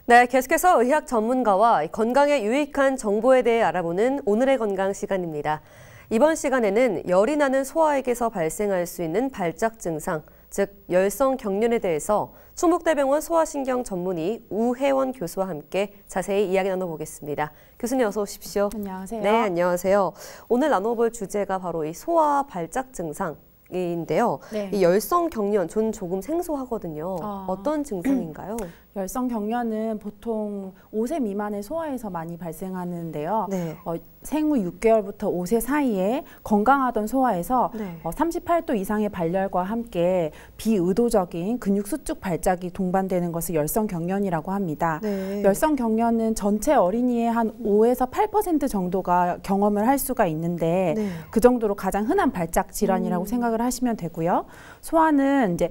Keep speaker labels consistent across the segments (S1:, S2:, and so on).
S1: 네, 계속해서 의학 전문가와 건강에 유익한 정보에 대해 알아보는 오늘의 건강 시간입니다. 이번 시간에는 열이 나는 소아에게서 발생할 수 있는 발작 증상, 즉 열성 경련에 대해서 충북대병원 소아신경 전문의 우혜원 교수와 함께 자세히 이야기 나눠보겠습니다. 교수님 어서 오십시오.
S2: 안녕하세요.
S1: 네, 안녕하세요. 오늘 나눠볼 주제가 바로 이 소아 발작 증상. 인데요.
S2: 네.
S1: 이 열성 경련, 전 조금 생소하거든요. 어떤 증상인가요?
S2: 열성 경련은 보통 5세 미만의 소아에서 많이 발생하는데요.
S1: 네.
S2: 생후 6개월부터 5세 사이에 건강하던 소아에서
S1: 네.
S2: 38도 이상의 발열과 함께 비의도적인 근육 수축 발작이 동반되는 것을 열성 경련이라고 합니다.
S1: 네.
S2: 열성 경련은 전체 어린이의 한 5에서 8% 정도가 경험을 할 수가 있는데
S1: 네.
S2: 그 정도로 가장 흔한 발작 질환이라고 생각을 하시면 되고요. 소아는 이제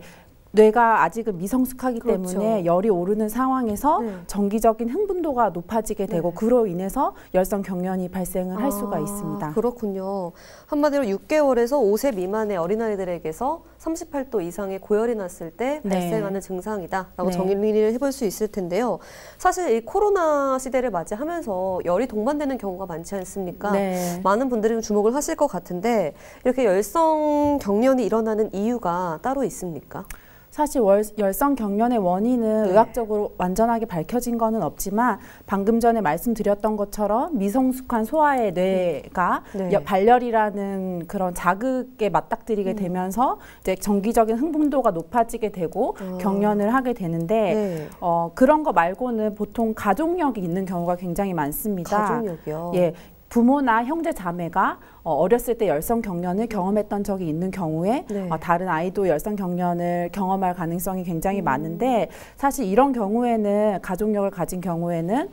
S2: 뇌가 아직은 미성숙하기
S1: 그렇죠.
S2: 때문에 열이 오르는 상황에서
S1: 네.
S2: 정기적인 흥분도가 높아지게 되고
S1: 네.
S2: 그로 인해서 열성 경련이 발생을 할 수가 있습니다.
S1: 그렇군요. 한마디로 6개월에서 5세 미만의 어린아이들에게서 38도 이상의 고열이 났을 때
S2: 네.
S1: 발생하는 증상이다라고
S2: 네.
S1: 정리를 해볼 수 있을 텐데요. 사실 이 코로나 시대를 맞이하면서 열이 동반되는 경우가 많지 않습니까?
S2: 네.
S1: 많은 분들이 주목을 하실 것 같은데 이렇게 열성 경련이 일어나는 이유가 따로 있습니까?
S2: 사실 열성 경련의 원인은
S1: 네.
S2: 의학적으로 완전하게 밝혀진 거는 없지만 방금 전에 말씀드렸던 것처럼 미성숙한 소아의 뇌가
S1: 네.
S2: 발열이라는 그런 자극에 맞닥뜨리게 되면서 이제 정기적인 흥분도가 높아지게 되고 경련을 하게 되는데
S1: 네.
S2: 그런 거 말고는 보통 가족력이 있는 경우가 굉장히 많습니다.
S1: 가족력이요?
S2: 예. 부모나 형제 자매가 어렸을 때 열성 경련을 경험했던 적이 있는 경우에
S1: 네.
S2: 다른 아이도 열성 경련을 경험할 가능성이 굉장히 많은데 사실 이런 경우에는 가족력을 가진 경우에는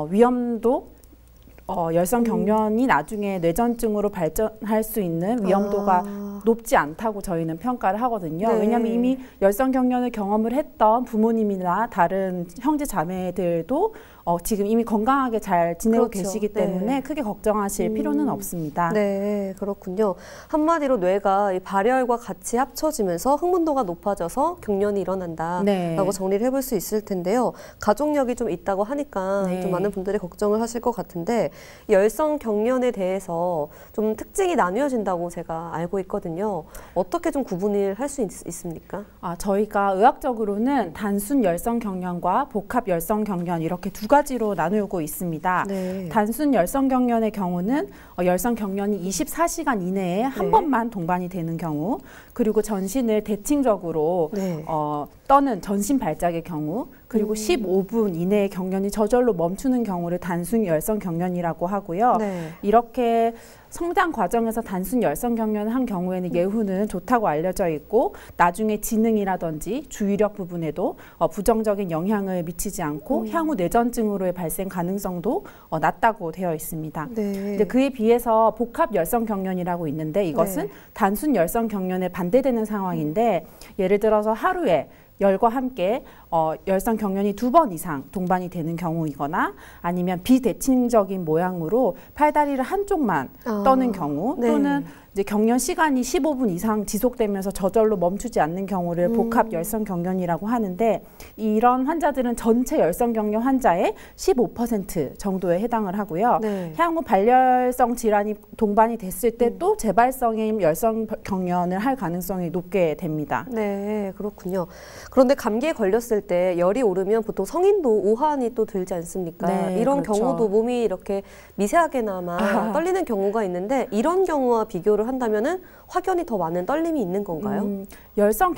S2: 위험도 열성 경련이 나중에 뇌전증으로 발전할 수 있는 위험도가 높지 않다고 저희는 평가를 하거든요.
S1: 네.
S2: 왜냐하면 이미 열성 경련을 경험을 했던 부모님이나 다른 형제 자매들도 지금 이미 건강하게 잘 지내고
S1: 그렇죠.
S2: 계시기
S1: 네.
S2: 때문에 크게 걱정하실 필요는 없습니다.
S1: 네, 그렇군요. 한마디로 뇌가 이 발열과 같이 합쳐지면서 흥분도가 높아져서 경련이 일어난다라고
S2: 네.
S1: 정리를 해볼 수 있을 텐데요. 가족력이 좀 있다고 하니까
S2: 네.
S1: 좀 많은 분들이 걱정을 하실 것 같은데 이 열성 경련에 대해서 좀 특징이 나뉘어진다고 제가 알고 있거든요. 어떻게 좀 구분을 할 수 있습니까?
S2: 저희가 의학적으로는 단순 열성 경련과 복합 열성 경련 이렇게 두 가지로 나누고 있습니다.
S1: 네.
S2: 단순 열성 경련의 경우는 열성 경련이 24시간 이내에 한
S1: 네.
S2: 번만 동반이 되는 경우, 그리고 전신을 대칭적으로
S1: 네.
S2: 떠는 전신 발작의 경우, 그리고 15분 이내에 경련이 저절로 멈추는 경우를 단순 열성 경련이라고 하고요.
S1: 네.
S2: 이렇게 성장 과정에서 단순 열성 경련을 한 경우에는 예후는 좋다고 알려져 있고 나중에 지능이라든지 주의력 부분에도 부정적인 영향을 미치지 않고 향후 뇌전증으로의 발생 가능성도 낮다고 되어 있습니다.
S1: 네.
S2: 근데 그에 비해서 복합 열성 경련이라고 있는데 이것은
S1: 네.
S2: 단순 열성 경련에 반대되는 상황인데 예를 들어서 하루에 열과 함께 열성 경련이 2번 이상 동반이 되는 경우이거나 아니면 비대칭적인 모양으로 팔다리를 한쪽만 떠는 경우
S1: 네.
S2: 또는 이제 경련 시간이 15분 이상 지속되면서 저절로 멈추지 않는 경우를 복합 열성 경련이라고 하는데 이런 환자들은 전체 열성 경련 환자의 15% 정도에 해당을 하고요.
S1: 네.
S2: 향후 발열성 질환이 동반이 됐을 때 또 재발성의 열성 경련을 할 가능성이 높게 됩니다.
S1: 네, 그렇군요. 그런데 감기에 걸렸을 때 열이 오르면 보통 성인도 오한이 또 들지 않습니까?
S2: 네,
S1: 이런
S2: 그렇죠.
S1: 경우도 몸이 이렇게 미세하게나마 떨리는 경우가 있는데 이런 경우와 비교를 한다면은 확연히 더 많은 떨림이 있는 건가요?
S2: 열성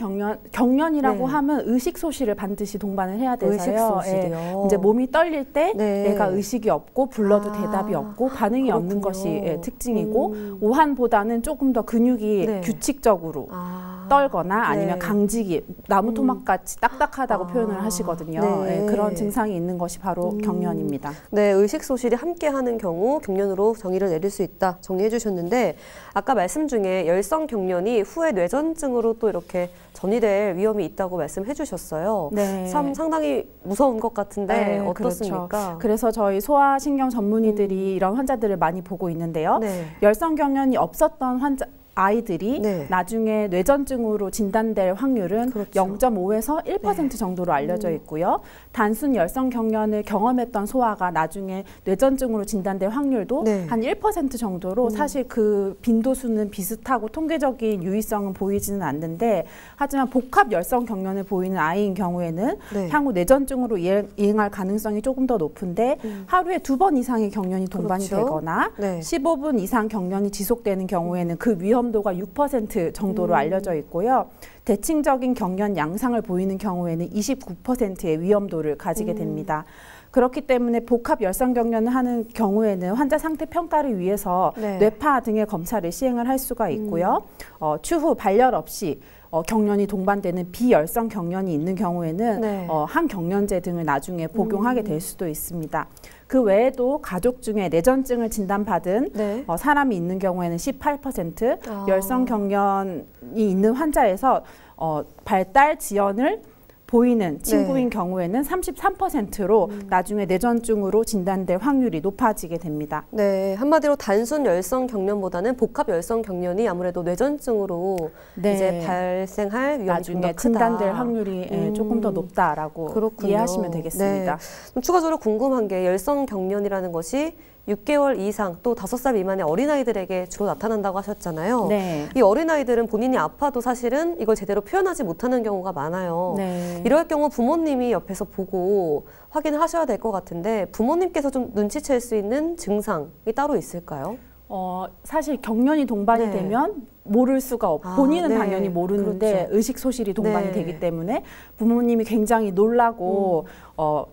S2: 경련이라고
S1: 네.
S2: 하면 의식 소실을 반드시 동반을 해야 돼서요.
S1: 의식 소실이요?
S2: 이제 몸이 떨릴 때
S1: 네.
S2: 얘가 의식이 없고 불러도 대답이 없고 반응이 없는 것이 특징이고 오한보다는 조금 더 근육이
S1: 네.
S2: 규칙적으로 떨거나 아니면
S1: 네.
S2: 강직이 나무 토막같이 딱딱하다고 표현을 하시거든요.
S1: 네.
S2: 그런 증상이 있는 것이 바로 경련입니다.
S1: 네, 의식 소실이 함께하는 경우 경련으로 정의를 내릴 수 있다 정리해 주셨는데 아까 말씀 중에 열성 경련이 후에 뇌전증으로 또 이렇게 전이될 위험이 있다고 말씀해 주셨어요.
S2: 네.
S1: 참 상당히 무서운 것 같은데
S2: 네,
S1: 어떻습니까?
S2: 그렇죠. 그래서 저희 소아신경 전문의들이 이런 환자들을 많이 보고 있는데요.
S1: 네.
S2: 열성 경련이 없었던 아이들이
S1: 네.
S2: 나중에 뇌전증으로 진단될 확률은
S1: 그렇죠.
S2: 0.5에서 1% 정도로 알려져 있고요. 단순 열성 경련을 경험했던 소아가 나중에 뇌전증으로 진단될 확률도
S1: 네.
S2: 한 1% 정도로 사실 그 빈도수는 비슷하고 통계적인 유의성은 보이지는 않는데 하지만 복합 열성 경련을 보이는 아이인 경우에는
S1: 네.
S2: 향후 뇌전증으로 이행할 가능성이 조금 더 높은데 하루에 2번 이상의 경련이 동반이
S1: 그렇죠.
S2: 되거나
S1: 네.
S2: 15분 이상 경련이 지속되는 경우에는 그 위험도가 6% 정도로 알려져 있고요. 대칭적인 경련 양상을 보이는 경우에는 29%의 위험도를 가지게 됩니다. 그렇기 때문에 복합 열성 경련을 하는 경우에는 환자 상태 평가를 위해서
S1: 네.
S2: 뇌파 등의 검사를 시행을 할 수가 있고요. 추후 발열 없이 경련이 동반되는 비열성 경련이 있는 경우에는
S1: 네.
S2: 항경련제 등을 나중에 복용하게 될 수도 있습니다. 그 외에도 가족 중에 뇌전증을 진단받은
S1: 네.
S2: 사람이 있는 경우에는 18%,
S1: 아.
S2: 열성 경련이 있는 환자에서 발달 지연을 보이는 친구인 경우에는 33%로 나중에 뇌전증으로 진단될 확률이 높아지게 됩니다.
S1: 네, 한마디로 단순 열성 경련보다는 복합 열성 경련이 아무래도 뇌전증으로
S2: 네.
S1: 이제 발생할 위험이 좀 더
S2: 나중에
S1: 크다.
S2: 진단될 확률이 조금 더 높다라고
S1: 그렇군요.
S2: 이해하시면 되겠습니다.
S1: 네. 좀 추가적으로 궁금한 게 열성 경련이라는 것이 6개월 이상 또 5살 미만의 어린아이들에게 주로 나타난다고 하셨잖아요.
S2: 네.
S1: 이 어린아이들은 본인이 아파도 사실은 이걸 제대로 표현하지 못하는 경우가 많아요.
S2: 네.
S1: 이럴 경우 부모님이 옆에서 보고 확인을 하셔야 될 것 같은데 부모님께서 좀 눈치챌 수 있는 증상이 따로 있을까요?
S2: 사실 경련이 동반이
S1: 네.
S2: 되면 모를 수가 본인은
S1: 네.
S2: 당연히 모르는데
S1: 그렇죠.
S2: 의식 소실이 동반이
S1: 네.
S2: 되기 때문에 부모님이 굉장히 놀라고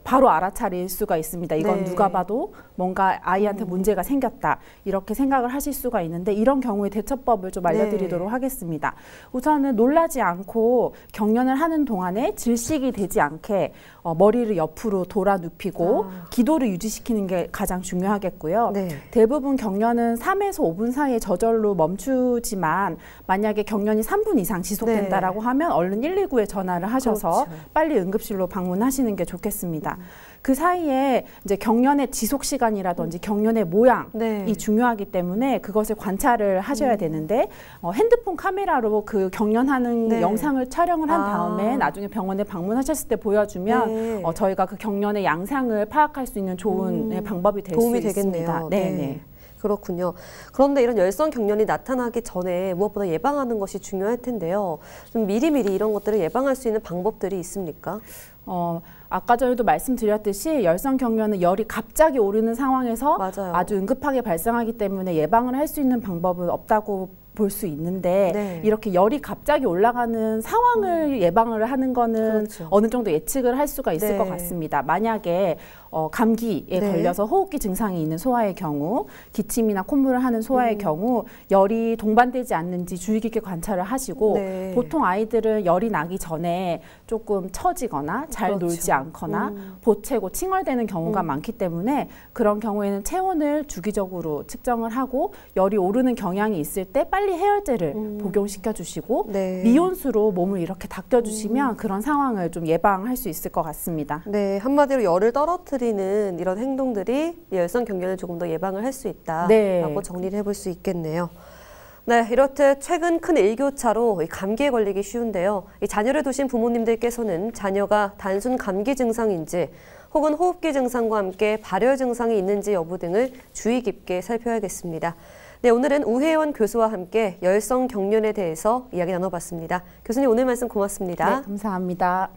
S2: 바로 알아차릴 수가 있습니다. 이건
S1: 네.
S2: 누가 봐도 뭔가 아이한테 문제가 생겼다 이렇게 생각을 하실 수가 있는데 이런 경우에 대처법을 좀 알려드리도록 하겠습니다. 우선은 놀라지 않고 경련을 하는 동안에 질식이 되지 않게 머리를 옆으로 돌아 눕히고 기도를 유지시키는 게 가장 중요하겠고요.
S1: 네.
S2: 대부분 경련은 3에서 5분 사이에 저절로 멈추지만 만약에 경련이 3분 이상 지속된다라고 하면 얼른 119에 전화를 하셔서
S1: 그렇죠.
S2: 빨리 응급실로 방문하시는 게 좋겠습니다. 그 사이에 이제 경련의 지속 시간이라든지 경련의 모양이
S1: 네.
S2: 중요하기 때문에 그것을 관찰을 하셔야 되는데 핸드폰 카메라로 그 경련하는
S1: 네.
S2: 영상을 촬영을 한 다음에 나중에 병원에 방문하셨을 때 보여주면
S1: 네.
S2: 저희가 그 경련의 양상을 파악할 수 있는 좋은 방법이 될 수
S1: 도움이
S2: 있습니다.
S1: 되겠네요.
S2: 네.
S1: 그렇군요. 그런데 이런 열성 경련이 나타나기 전에 무엇보다 예방하는 것이 중요할 텐데요. 좀 미리미리 이런 것들을 예방할 수 있는 방법들이 있습니까?
S2: 아까 전에도 말씀드렸듯이 열성 경련은 열이 갑자기 오르는 상황에서
S1: 맞아요.
S2: 아주 응급하게 발생하기 때문에 예방을 할 수 있는 방법은 없다고 볼 수 있는데
S1: 네.
S2: 이렇게 열이 갑자기 올라가는 상황을 예방을 하는 거는
S1: 그렇죠.
S2: 어느 정도 예측을 할 수가 있을
S1: 네.
S2: 것 같습니다. 만약에 감기에
S1: 네.
S2: 걸려서 호흡기 증상이 있는 소아의 경우, 기침이나 콧물을 하는 소아의 경우 열이 동반되지 않는지 주의 깊게 관찰을 하시고
S1: 네.
S2: 보통 아이들은 열이 나기 전에 조금 처지거나 잘
S1: 그렇죠.
S2: 놀지 않거나 보채고 칭얼대는 경우가 많기 때문에 그런 경우에는 체온을 주기적으로 측정을 하고 열이 오르는 경향이 있을 때 빨리 해열제를 복용시켜 주시고
S1: 네.
S2: 미온수로 몸을 이렇게 닦여 주시면 그런 상황을 좀 예방할 수 있을 것 같습니다.
S1: 네, 한마디로 열을 떨어뜨리는 이런 행동들이 열성 경련을 조금 더 예방을 할 수 있다라고
S2: 네.
S1: 정리를 해볼 수 있겠네요. 네, 이렇듯 최근 큰 일교차로 감기에 걸리기 쉬운데요. 이 자녀를 두신 부모님들께서는 자녀가 단순 감기 증상인지 혹은 호흡기 증상과 함께 발열 증상이 있는지 여부 등을 주의 깊게 살펴야겠습니다. 네, 오늘은 우혜원 교수와 함께 열성 경련에 대해서 이야기 나눠봤습니다. 교수님 오늘 말씀 고맙습니다.
S2: 네, 감사합니다.